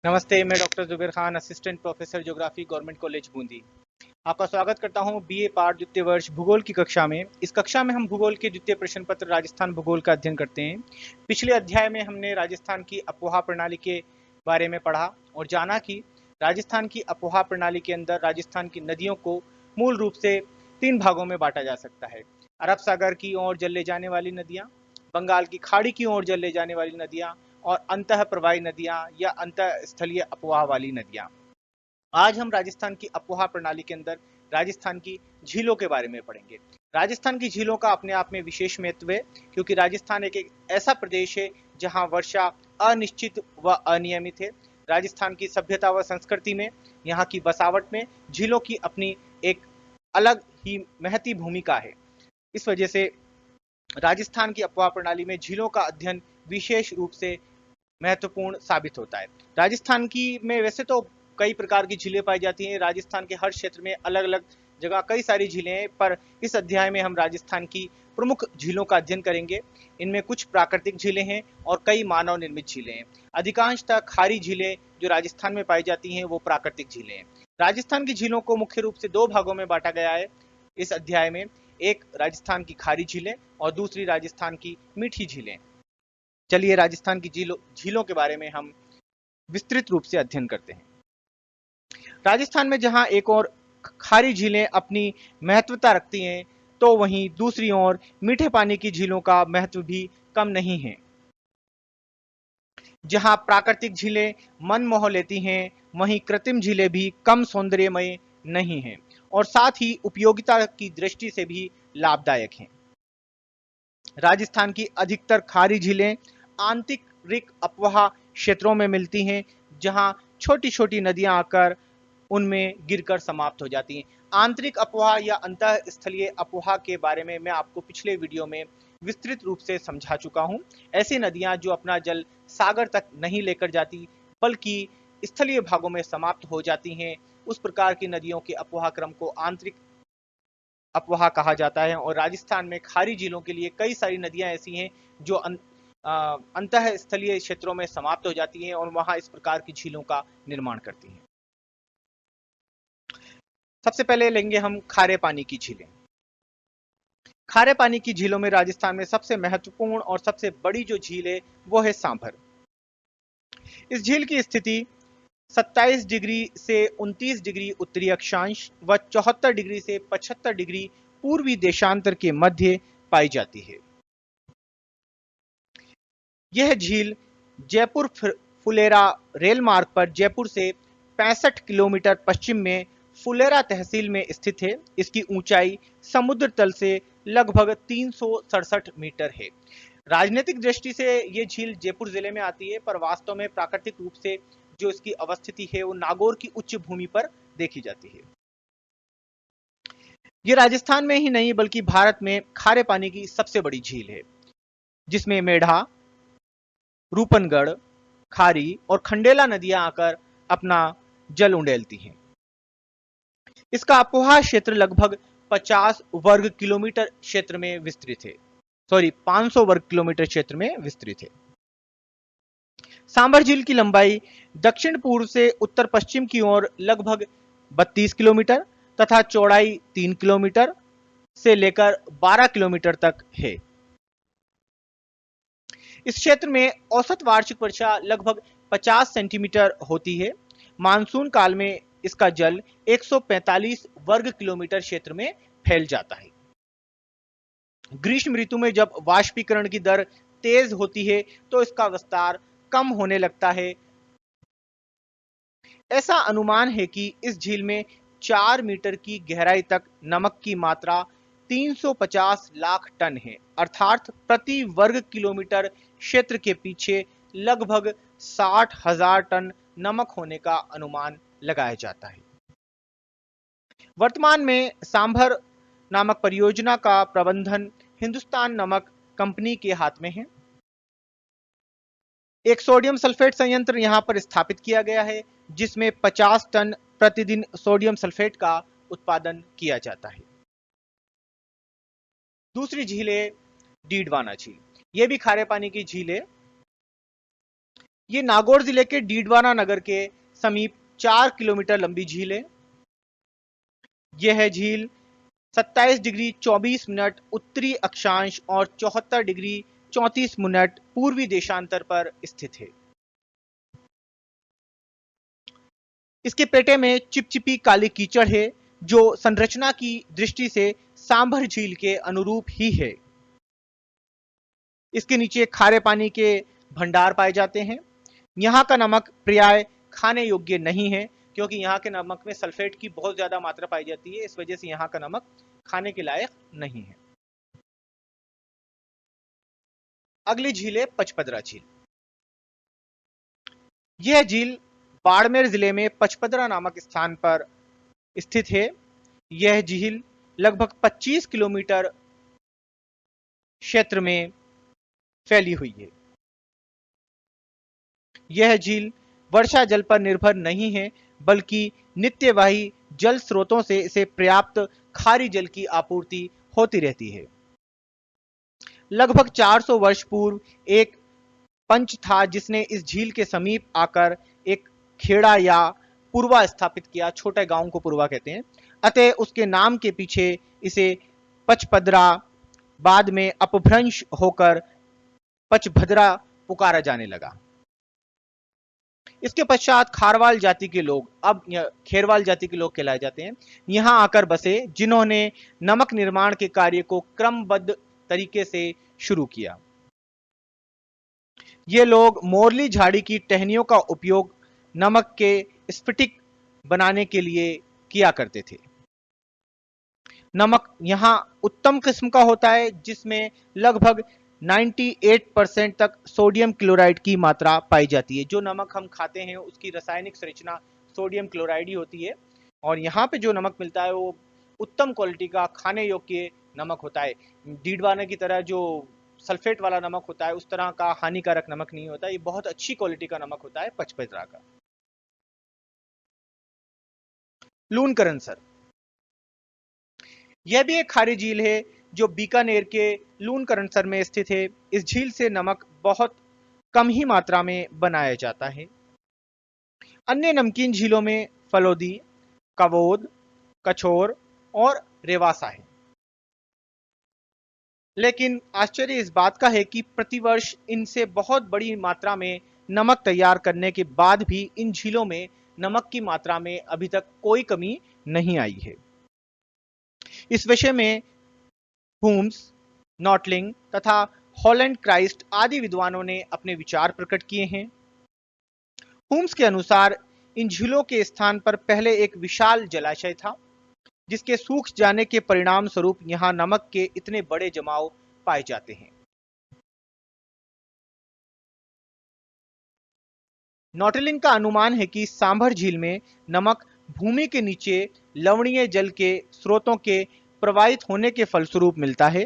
नमस्ते, मैं doctor Zuber Khan, assistant professor geography, government college Bundi. आपका स्वागत करता हूं बीए पार्ट द्वितीय वर्ष भूगोल की कक्षा में। इस कक्षा में हम भूगोल के द्वितीय प्रश्न पत्र राजस्थान भूगोल का अध्ययन करते हैं। पिछले अध्याय में हमने राजस्थान की अपवाह प्रणाली के बारे में पढ़ा और जाना कि राजस्थान की अपवाह प्रणाली के अंदर राजस्थान की नदियों को मूल रूप से 3 भागों में बांटा जा सकता है। अरब सागर की ओर जल जाने वाली नदियाँ, बंगाल की खाड़ी की ओर जल जाने वाली नदियाँ और अंतः प्रवाही नदियाँ या अंतः स्थलीय अपवाह वाली नदियाँ। आज हम राजस्थान की अपवाह प्रणाली के अंदर राजस्थान की झीलों के बारे में पढ़ेंगे। राजस्थान की झीलों का अपने आप में विशेष महत्व है, क्योंकि राजस्थान एक ऐसा प्रदेश है जहां वर्षा अनिश्चित व अनियमित है। राजस्थान की सभ्यता व संस्कृति में, यहाँ की बसावट में झीलों की अपनी एक अलग ही महती भूमिका है। इस वजह से राजस्थान की अपवाह प्रणाली में झीलों का अध्ययन विशेष रूप से महत्वपूर्ण साबित होता है। राजस्थान की में वैसे तो कई प्रकार की झीलें पाई जाती हैं। राजस्थान के हर क्षेत्र में अलग अलग जगह कई सारी झीलें हैं, पर इस अध्याय में हम राजस्थान की प्रमुख झीलों का अध्ययन करेंगे। इनमें कुछ प्राकृतिक झीलें हैं और कई मानव निर्मित झीलें हैं। अधिकांशतः खारी झीलें जो राजस्थान में पाई जाती हैं वो प्राकृतिक झीलें हैं। राजस्थान की झीलों को मुख्य रूप से 2 भागों में बांटा गया है इस अध्याय में। एक राजस्थान की खारी झीलें और दूसरी राजस्थान की मीठी झीलें। चलिए राजस्थान की झीलों के बारे में हम विस्तृत रूप से अध्ययन करते हैं। राजस्थान में जहां एक और खारी झीलें अपनी महत्वता रखती हैं, तो वहीं दूसरी ओर मीठे पानी की झीलों का महत्व भी कम नहीं है। जहां प्राकृतिक झीलें मन मोह लेती हैं, वहीं कृत्रिम झीलें भी कम सौंदर्यमय नहीं हैं और साथ ही उपयोगिता की दृष्टि से भी लाभदायक हैं। राजस्थान की अधिकतर खारी झीलें आंतरिक अपवाह क्षेत्रों में मिलती हैं, जहां छोटी छोटी नदियां आकर उनमें गिरकर समाप्त हो जाती हैं। आंतरिक अपवाह या अंतः स्थलीय अपवाह के बारे में मैं आपको पिछले वीडियो में विस्तृत रूप से समझा चुका हूं। ऐसी नदियां जो अपना जल सागर तक नहीं लेकर जाती, बल्कि स्थलीय भागों में समाप्त हो जाती हैं, उस प्रकार की नदियों के अपवाह क्रम को आंतरिक अपवाह कहा जाता है। और राजस्थान में खारी झीलों के लिए कई सारी नदियां ऐसी हैं जो अंतः स्थलीय क्षेत्रों में समाप्त हो जाती हैं और वहां इस प्रकार की झीलों का निर्माण करती हैं। सबसे पहले लेंगे हम खारे पानी की झीलें। खारे पानी की झीलों में राजस्थान में सबसे महत्वपूर्ण और सबसे बड़ी जो झील है वो है सांभर। इस झील की स्थिति 27 डिग्री से 29 डिग्री उत्तरी अक्षांश व 74 डिग्री से 75 डिग्री पूर्वी देशांतर के मध्य पाई जाती है। यह झील जयपुर फुलेरा रेल मार्ग पर जयपुर से 65 किलोमीटर पश्चिम में फुलेरा तहसील में स्थित है। इसकी ऊंचाई समुद्र तल से लगभग 367 मीटर है। राजनीतिक दृष्टि से ये झील जयपुर जिले में आती है, पर वास्तव में प्राकृतिक रूप से जो इसकी अवस्थिति है वो नागौर की उच्च भूमि पर देखी जाती है। ये राजस्थान में ही नहीं बल्कि भारत में खारे पानी की सबसे बड़ी झील है, जिसमें मेढा, रूपनगढ़, खारी और खंडेला नदियां आकर अपना जल उंडेलती हैं। इसका अपवाह क्षेत्र लगभग 50 वर्ग किलोमीटर क्षेत्र में विस्तृत है। 500 वर्ग किलोमीटर क्षेत्र में विस्तृत है। सांभर झील की लंबाई दक्षिण पूर्व से उत्तर पश्चिम की ओर लगभग 32 किलोमीटर तथा चौड़ाई 3 किलोमीटर से लेकर 12 किलोमीटर तक है। इस क्षेत्र में औसत वार्षिक वर्षा लगभग 50 सेंटीमीटर होती है। मानसून काल में इसका जल 145 वर्ग किलोमीटर क्षेत्र में फैल जाता है। ग्रीष्म ऋतु में जब वाष्पीकरण की दर तेज होती है तो इसका विस्तार कम होने लगता है। ऐसा अनुमान है कि इस झील में 4 मीटर की गहराई तक नमक की मात्रा 350 लाख टन है, अर्थात प्रति वर्ग किलोमीटर क्षेत्र के पीछे लगभग 60,000 टन नमक होने का अनुमान लगाया जाता है। वर्तमान में सांभर नामक परियोजना का प्रबंधन हिंदुस्तान नमक कंपनी के हाथ में है। एक सोडियम सल्फेट संयंत्र यहां पर स्थापित किया गया है, जिसमें 50 टन प्रतिदिन सोडियम सल्फेट का उत्पादन किया जाता है। दूसरी झील है डीडवाना झील। यह भी खारे पानी की झील है। ये नागौर जिले के डीडवाना नगर के समीप 4 किलोमीटर लंबी झील है। यह है झील 27 डिग्री 24 मिनट उत्तरी अक्षांश और 74 डिग्री 34 मिनट पूर्वी देशांतर पर स्थित है। इसके पेटे में चिपचिपी काली कीचड़ है जो संरचना की दृष्टि से सांभर झील के अनुरूप ही है। इसके नीचे खारे पानी के भंडार पाए जाते हैं। यहाँ का नमक प्राय खाने योग्य नहीं है क्योंकि यहाँ के नमक में सल्फेट की बहुत ज्यादा मात्रा पाई जाती है। इस वजह से यहाँ का नमक खाने के लायक नहीं है। अगली झील है पचपदरा झील। यह झील बाड़मेर जिले में पचपदरा नामक स्थान पर स्थित है। यह झील लगभग 25 किलोमीटर क्षेत्र में फैली हुई है। यह झील वर्षा जल पर निर्भर नहीं है बल्कि नित्यवाही जल स्रोतों से इसे पर्याप्त खारी जल की आपूर्ति होती रहती है। लगभग 400 वर्ष पूर्व एक पंच था जिसने इस झील के समीप आकर एक खेड़ा या पुरवा स्थापित किया। छोटे गांव को पुरवा कहते हैं। अतः उसके नाम के पीछे इसे पचपदरा बाद में अपभ्रंश होकर पचभद्रा पुकारा जाने लगा। इसके पश्चात खारवाल जाति के लोग, अब खेरवाल जाति के लोग कहलाए जाते हैं, यहां आकर बसे जिन्होंने नमक निर्माण के कार्य को क्रमबद्ध तरीके से शुरू किया। ये लोग मोरली झाड़ी की टहनियों का उपयोग नमक के स्फटिक बनाने के लिए किया करते थे। नमक यहाँ उत्तम किस्म का होता है जिसमें लगभग 98% तक सोडियम क्लोराइड की मात्रा पाई जाती है। जो नमक हम खाते हैं उसकी रासायनिक संरचना सोडियम क्लोराइड ही होती है और यहाँ पे जो नमक मिलता है वो उत्तम क्वालिटी का खाने योग्य नमक होता है। डीडवाना की तरह जो सल्फेट वाला नमक होता है उस तरह का हानिकारक नमक नहीं होता। ये बहुत अच्छी क्वालिटी का नमक होता है पचपदरा का। लूनकरनसर, यह भी एक खारी झील है जो बीकानेर के लूनकरनसर में स्थित है। इस झील से नमक बहुत कम ही मात्रा में बनाया जाता है। अन्य नमकीन झीलों में फलोदी, कवोद, कछोर और रेवासा है। लेकिन आश्चर्य इस बात का है कि प्रतिवर्ष इनसे बहुत बड़ी मात्रा में नमक तैयार करने के बाद भी इन झीलों में नमक की मात्रा में अभी तक कोई कमी नहीं आई है। इस विषय में हुम्स, नॉटलिंग तथा हॉलैंड क्राइस्ट आदि विद्वानों ने अपने विचार प्रकट किए हैं। हुम्स के अनुसार इन झीलों के स्थान पर पहले एक विशाल जलाशय था जिसके सूख जाने के परिणाम स्वरूप यहां नमक के इतने बड़े जमाव पाए जाते हैं। नॉटलिंग का अनुमान है कि सांभर झील में नमक भूमि के नीचे लवणीय जल के स्रोतों के प्रवाहित होने के फलस्वरूप मिलता है।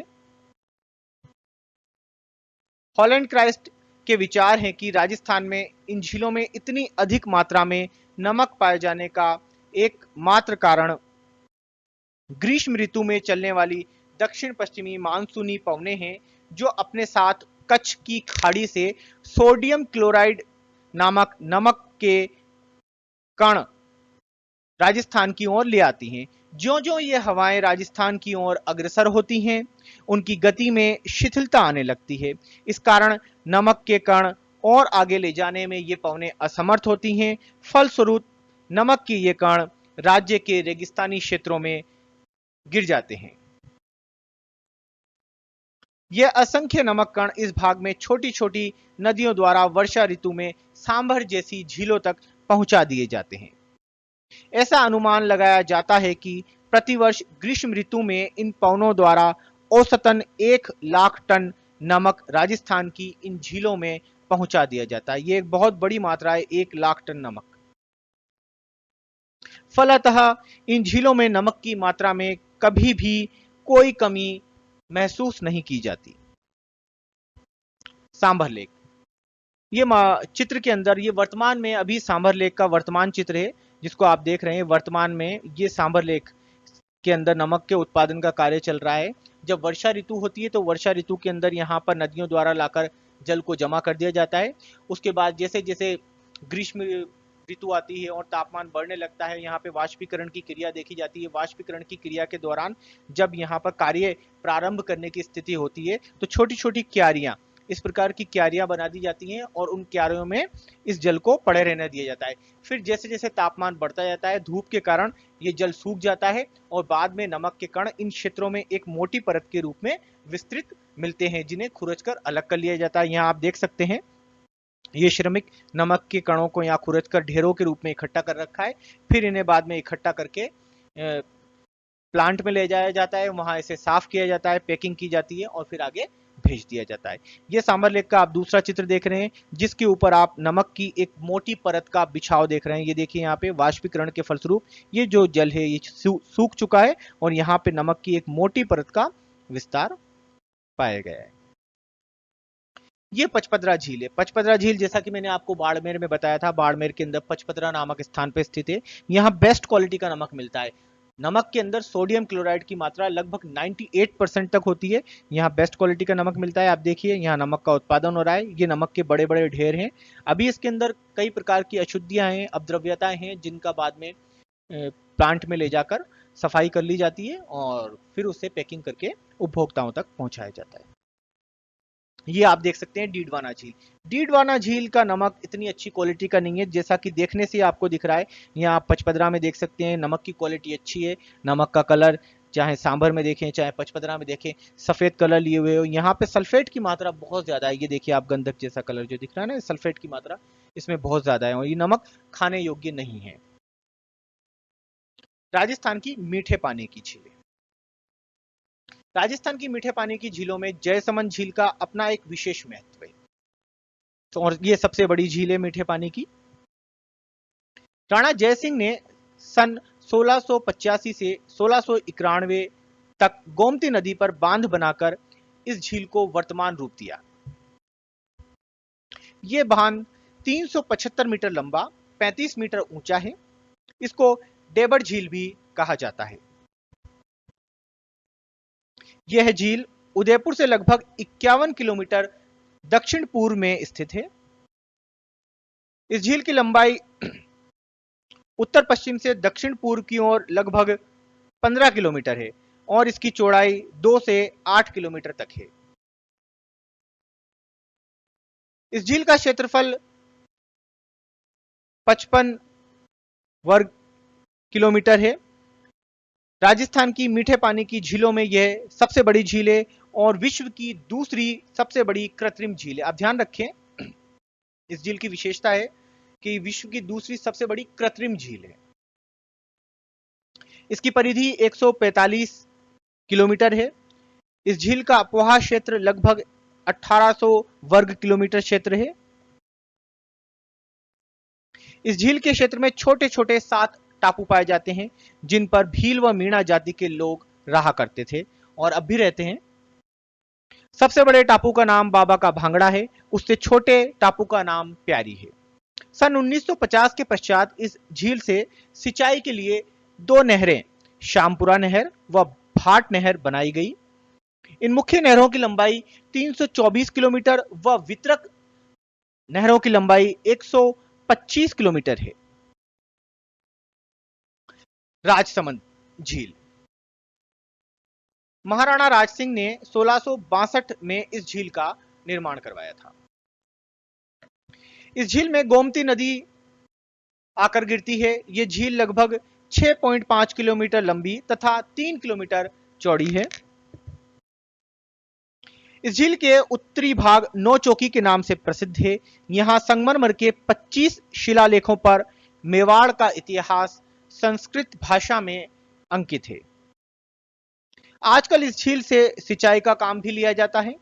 हॉलैंड क्राइस्ट के विचार हैं कि राजस्थान में इन झीलों में इतनी अधिक मात्रा में नमक पाए जाने का एकमात्र कारण ग्रीष्म ऋतु में चलने वाली दक्षिण पश्चिमी मानसूनी पवनें हैं जो अपने साथ कच्छ की खाड़ी से सोडियम क्लोराइड नामक नमक के कण राजस्थान की ओर ले आती हैं। ज्यों-ज्यों ये हवाएं राजस्थान की ओर अग्रसर होती हैं, उनकी गति में शिथिलता आने लगती है। इस कारण नमक के कण और आगे ले जाने में ये पवनें असमर्थ होती हैं। फलस्वरूप नमक के ये कण राज्य के रेगिस्तानी क्षेत्रों में गिर जाते हैं। ये असंख्य नमक कण इस भाग में छोटी-छोटी नदियों द्वारा वर्षा ऋतु में सांभर जैसी झीलों तक पहुंचा दिए जाते हैं। ऐसा अनुमान लगाया जाता है कि प्रतिवर्ष ग्रीष्म ऋतु में इन पवनों द्वारा औसतन 1 लाख टन नमक राजस्थान की इन झीलों में पहुंचा दिया जाता है। ये एक बहुत बड़ी मात्रा है, 1 लाख टन नमक। फलतः इन झीलों में नमक की मात्रा में कभी भी कोई कमी महसूस नहीं की जाती। सांभर लेक, ये चित्र के अंदर ये वर्तमान में अभी सांभर लेक का वर्तमान चित्र है जिसको आप देख रहे हैं। वर्तमान में ये सांभर लेक के अंदर नमक के उत्पादन का कार्य चल रहा है। जब वर्षा ऋतु होती है तो वर्षा ऋतु के अंदर यहाँ पर नदियों द्वारा लाकर जल को जमा कर दिया जाता है। उसके बाद जैसे जैसे ग्रीष्म ऋतु आती है और तापमान बढ़ने लगता है, यहाँ पे वाष्पीकरण की क्रिया देखी जाती है। वाष्पीकरण की क्रिया के दौरान जब यहाँ पर कार्य प्रारंभ करने की स्थिति होती है तो छोटी छोटी क्यारियां, इस प्रकार की क्यारियां बना दी जाती हैं और उन क्यारियों में इस जल को पड़े रहने दिया जाता है। फिर जैसे जैसे तापमान बढ़ता जाता है, धूप के कारण ये जल सूख जाता है और बाद में नमक के कण इन क्षेत्रों में एक मोटी परत के रूप में विस्तृत मिलते हैं, जिन्हें खुरचकर अलग कर लिया जाता है। यहाँ आप देख सकते हैं ये श्रमिक नमक के कणों को यहाँ खुरचकर ढेरों के रूप में इकट्ठा कर रखा है। फिर इन्हें बाद में इकट्ठा करके प्लांट में ले जाया जाता है, वहां इसे साफ किया जाता है, पैकिंग की जाती है और फिर आगे भेज दिया जाता है। ये सांभर लेक का आप दूसरा चित्र देख रहे हैं, जिसके ऊपर आप नमक की एक मोटी परत का बिछाव देख रहे हैं। ये देखिए यहाँ पे वाष्पीकरण के फलस्वरूप ये जो जल है ये सूख चुका है और यहाँ पे नमक की एक मोटी परत का विस्तार पाया गया है। ये पचपदरा झील है। पचपदरा झील जैसा कि मैंने आपको बाड़मेर में बताया था, बाड़मेर के अंदर पचपदरा नामक स्थान पर स्थित है। यहाँ बेस्ट क्वालिटी का नमक मिलता है। नमक के अंदर सोडियम क्लोराइड की मात्रा लगभग 98% तक होती है। यहाँ बेस्ट क्वालिटी का नमक मिलता है। आप देखिए यहाँ नमक का उत्पादन हो रहा है, ये नमक के बड़े बड़े ढेर हैं। अभी इसके अंदर कई प्रकार की अशुद्धियां हैं, अपद्रव्यताएं हैं, जिनका बाद में प्लांट में ले जाकर सफाई कर ली जाती है और फिर उसे पैकिंग करके उपभोक्ताओं तक पहुंचाया जाता है। ये आप देख सकते हैं डीडवाना झील। डीडवाना झील का नमक इतनी अच्छी क्वालिटी का नहीं है, जैसा कि देखने से आपको दिख रहा है। यहाँ आप पचपदरा में देख सकते हैं नमक की क्वालिटी अच्छी है। नमक का कलर चाहे सांभर में देखें चाहे पचपदरा में देखें, सफेद कलर लिए हुए हो। यहाँ पे सल्फेट की मात्रा बहुत ज्यादा है। ये देखिए आप गंधक जैसा कलर जो दिख रहा है ना, सल्फेट की मात्रा इसमें बहुत ज्यादा है और ये नमक खाने योग्य नहीं है। राजस्थान की मीठे पानी की झीलें। राजस्थान की मीठे पानी की झीलों में जयसमंद झील का अपना एक विशेष महत्व है, तो और ये सबसे बड़ी झील है मीठे पानी की। राणा जयसिंह ने सन 1685 से 1691 तक गोमती नदी पर बांध बनाकर इस झील को वर्तमान रूप दिया। यह बांध 375 मीटर लंबा, 35 मीटर ऊंचा है। इसको डेबड़ झील भी कहा जाता है। यह झील उदयपुर से लगभग 51 किलोमीटर दक्षिण पूर्व में स्थित है। इस झील की लंबाई उत्तर पश्चिम से दक्षिण पूर्व की ओर लगभग 15 किलोमीटर है और इसकी चौड़ाई 2 से 8 किलोमीटर तक है। इस झील का क्षेत्रफल 55 वर्ग किलोमीटर है। राजस्थान की मीठे पानी की झीलों में यह सबसे बड़ी झील है और विश्व की दूसरी सबसे बड़ी कृत्रिम झील है। आप ध्यान रखें, इस झील की विशेषता है कि विश्व की दूसरी सबसे बड़ी कृत्रिम झील है। इसकी परिधि 145 किलोमीटर है। इस झील का अपोहा क्षेत्र लगभग 1800 वर्ग किलोमीटर क्षेत्र है। इस झील के क्षेत्र में छोटे छोटे 7 टापू पाए जाते हैं, जिन पर भील व मीणा जाति के लोग रहा करते थे और अब भी रहते हैं। सबसे बड़े टापू का नाम बाबा का भांगड़ा है, उससे छोटे टापू का नाम प्यारी है। सन 1950 के पश्चात इस झील से सिंचाई के लिए 2 नहरें, श्यामपुरा नहर व भाट नहर बनाई गई। इन मुख्य नहरों की लंबाई 324 किलोमीटर व वितरक नहरों की लंबाई 125 किलोमीटर है। राजसमंद झील। महाराणा राज सिंह ने 1662 में इस झील का निर्माण करवाया था। इस झील में गोमती नदी आकर गिरती है। यह झील लगभग 6.5 किलोमीटर लंबी तथा 3 किलोमीटर चौड़ी है। इस झील के उत्तरी भाग नौचौकी के नाम से प्रसिद्ध है। यहाँ संगमरमर के 25 शिलालेखों पर मेवाड़ का इतिहास संस्कृत भाषा में अंकित है। आजकल इस झील से सिंचाई का काम भी लिया जाता है।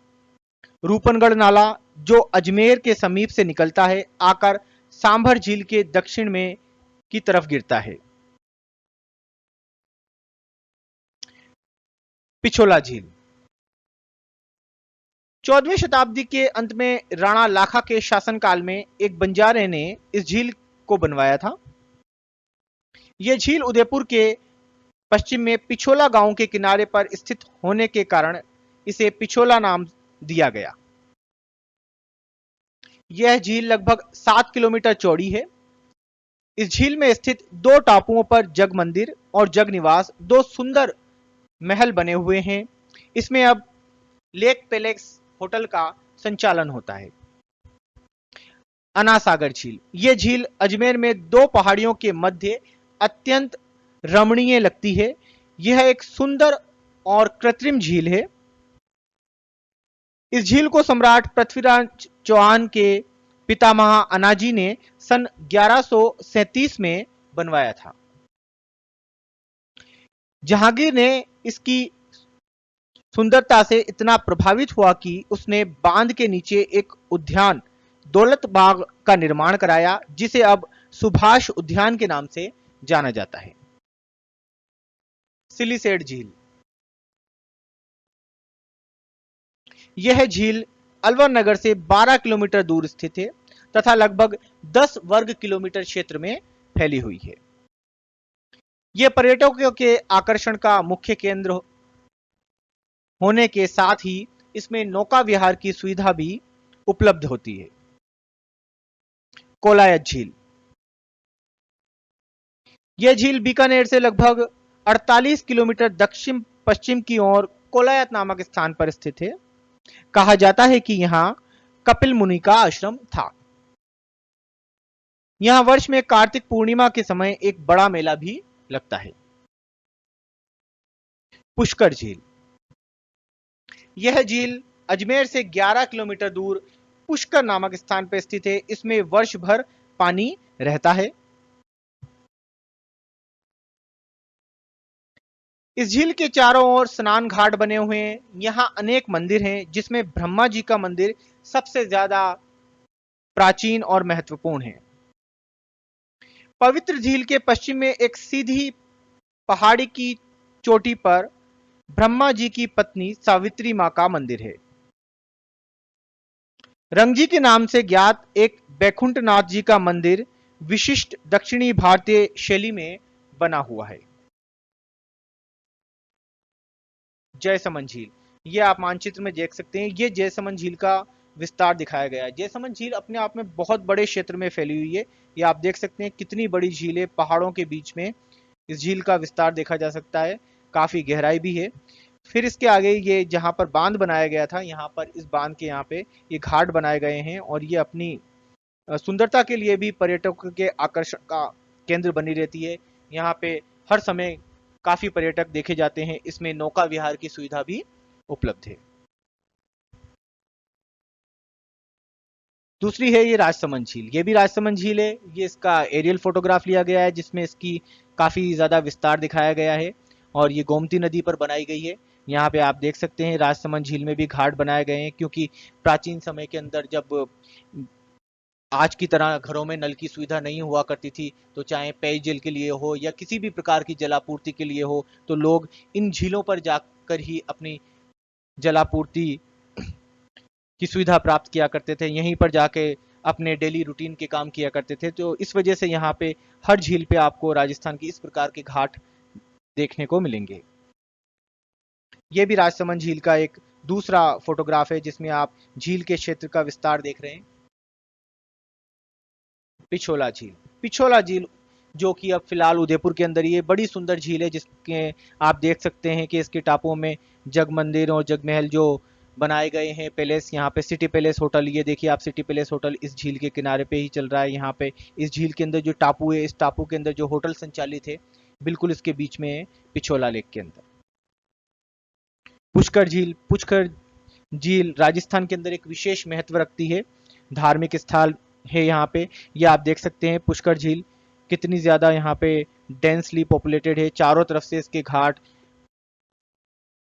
रूपनगढ़ नाला जो अजमेर के समीप से निकलता है, आकर सांभर झील के दक्षिण में की तरफ गिरता है। पिछोला झील। 14वीं शताब्दी के अंत में राणा लाखा के शासनकाल में एक बंजारे ने इस झील को बनवाया था। यह झील उदयपुर के पश्चिम में पिछोला गांव के किनारे पर स्थित होने के कारण इसे पिछोला नाम दिया गया। यह झील लगभग 7 किलोमीटर चौड़ी है। इस झील में स्थित दो टापुओं पर जग मंदिर और जग निवास, दो सुंदर महल बने हुए हैं। इसमें अब लेक पैलेस होटल का संचालन होता है। अनासागर झील, यह झील अजमेर में दो पहाड़ियों के मध्य अत्यंत रमणीय लगती है। यह एक सुंदर और कृत्रिम झील है। इस झील को सम्राट पृथ्वीराज चौहान के पितामह अनाजी ने सन 1137 में बनवाया था। जहांगीर ने इसकी सुंदरता से इतना प्रभावित हुआ कि उसने बांध के नीचे एक उद्यान दौलत बाग का निर्माण कराया, जिसे अब सुभाष उद्यान के नाम से जाना जाता है। सिलीसेड झील, यह झील अलवर नगर से 12 किलोमीटर दूर स्थित है तथा लगभग 10 वर्ग किलोमीटर क्षेत्र में फैली हुई है। यह पर्यटकों के आकर्षण का मुख्य केंद्र होने के साथ ही इसमें नौका विहार की सुविधा भी उपलब्ध होती है। कोलायत झील, यह झील बीकानेर से लगभग 48 किलोमीटर दक्षिण पश्चिम की ओर कोलायत नामक स्थान पर स्थित है। कहा जाता है कि यहां कपिल मुनि का आश्रम था। यहां वर्ष में कार्तिक पूर्णिमा के समय एक बड़ा मेला भी लगता है। पुष्कर झील, यह झील अजमेर से 11 किलोमीटर दूर पुष्कर नामक स्थान पर स्थित है। इसमें वर्ष भर पानी रहता है। इस झील के चारों ओर स्नान घाट बने हुए हैं। यहाँ अनेक मंदिर हैं, जिसमें ब्रह्मा जी का मंदिर सबसे ज्यादा प्राचीन और महत्वपूर्ण है। पवित्र झील के पश्चिम में एक सीधी पहाड़ी की चोटी पर ब्रह्मा जी की पत्नी सावित्री मां का मंदिर है। रंगजी के नाम से ज्ञात एक बैकुंठनाथ जी का मंदिर विशिष्ट दक्षिणी भारतीय शैली में बना हुआ है। जयसमंद झील, ये आप मानचित्र में देख सकते हैं। ये जयसमंद झील का विस्तार दिखाया गया है। जयसमंद झील अपने आप में बहुत बड़े क्षेत्र में फैली हुई है। ये आप देख सकते हैं कितनी बड़ी झील है। पहाड़ों के बीच में इस झील का विस्तार देखा जा सकता है। काफी गहराई भी है। फिर इसके आगे ये जहां पर बांध बनाया गया था, यहाँ पर इस बांध के यहाँ पे ये घाट बनाए गए हैं और ये अपनी सुंदरता के लिए भी पर्यटकों के आकर्षण का केंद्र बनी रहती है। यहाँ पे हर समय काफी पर्यटक देखे जाते हैं। इसमें नौका विहार की सुविधा भी उपलब्ध है। दूसरी है ये राजसमंद झील। ये भी राजसमंद झील है। ये इसका एरियल फोटोग्राफ लिया गया है, जिसमें इसकी काफी ज्यादा विस्तार दिखाया गया है और ये गोमती नदी पर बनाई गई है। यहाँ पे आप देख सकते हैं राजसमंद झील में भी घाट बनाए गए हैं, क्योंकि प्राचीन समय के अंदर जब आज की तरह घरों में नल की सुविधा नहीं हुआ करती थी, तो चाहे पेयजल के लिए हो या किसी भी प्रकार की जलापूर्ति के लिए हो, तो लोग इन झीलों पर जाकर ही अपनी जलापूर्ति की सुविधा प्राप्त किया करते थे। यहीं पर जाके अपने डेली रूटीन के काम किया करते थे। तो इस वजह से यहाँ पे हर झील पे आपको राजस्थान की इस प्रकार के घाट देखने को मिलेंगे। ये भी राजसमंद झील का एक दूसरा फोटोग्राफ है, जिसमें आप झील के क्षेत्र का विस्तार देख रहे हैं। पिछोला झील, पिछोला झील जो कि अब फिलहाल उदयपुर के अंदर ये बड़ी सुंदर झील है, जिसके आप देख सकते हैं कि इसके टापुओं में जग मंदिर और जग महल जो बनाए गए हैं, पैलेस, यहाँ पे सिटी पैलेस होटल, ये देखिए आप सिटी पैलेस होटल इस झील के किनारे पे ही चल रहा है। यहाँ पे इस झील के अंदर जो टापू है, इस टापू के अंदर जो होटल संचालित है, बिल्कुल इसके बीच में है, पिछोला लेक के अंदर। पुष्कर झील, पुष्कर झील राजस्थान के अंदर एक विशेष महत्व रखती है, धार्मिक स्थल है यहाँ पे। ये आप देख सकते हैं पुष्कर झील कितनी ज्यादा यहाँ पे डेंसली पॉपुलेटेड है। चारों तरफ से इसके घाट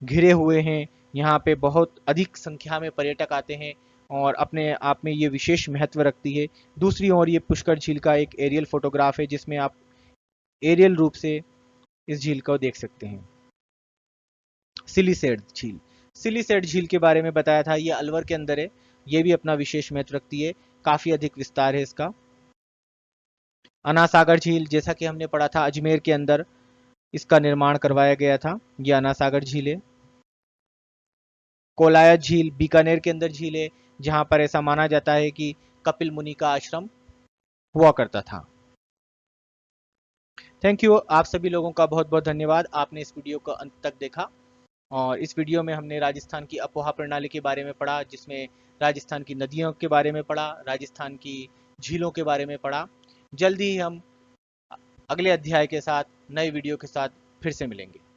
घिरे हुए हैं। यहाँ पे बहुत अधिक संख्या में पर्यटक आते हैं और अपने आप में ये विशेष महत्व रखती है। दूसरी ओर ये पुष्कर झील का एक एरियल फोटोग्राफ है, जिसमें आप एरियल रूप से इस झील को देख सकते हैं। सिलीसेड झील, सिलीसेड झील के बारे में बताया था, ये अलवर के अंदर है। ये भी अपना विशेष महत्व रखती है, काफी अधिक विस्तार है इसका। अनासागर झील, जैसा कि हमने पढ़ा था, अजमेर के अंदर इसका निर्माण करवाया गया था। ये अनासागर झील है। कोलायत झील बीकानेर के अंदर झील है, जहां पर ऐसा माना जाता है कि कपिल मुनि का आश्रम हुआ करता था। थैंक यू, आप सभी लोगों का बहुत बहुत धन्यवाद, आपने इस वीडियो को अंत तक देखा। और इस वीडियो में हमने राजस्थान की अपोहा प्रणाली के बारे में पढ़ा, जिसमें राजस्थान की नदियों के बारे में पढ़ा, राजस्थान की झीलों के बारे में पढ़ा। जल्दी ही हम अगले अध्याय के साथ, नए वीडियो के साथ फिर से मिलेंगे।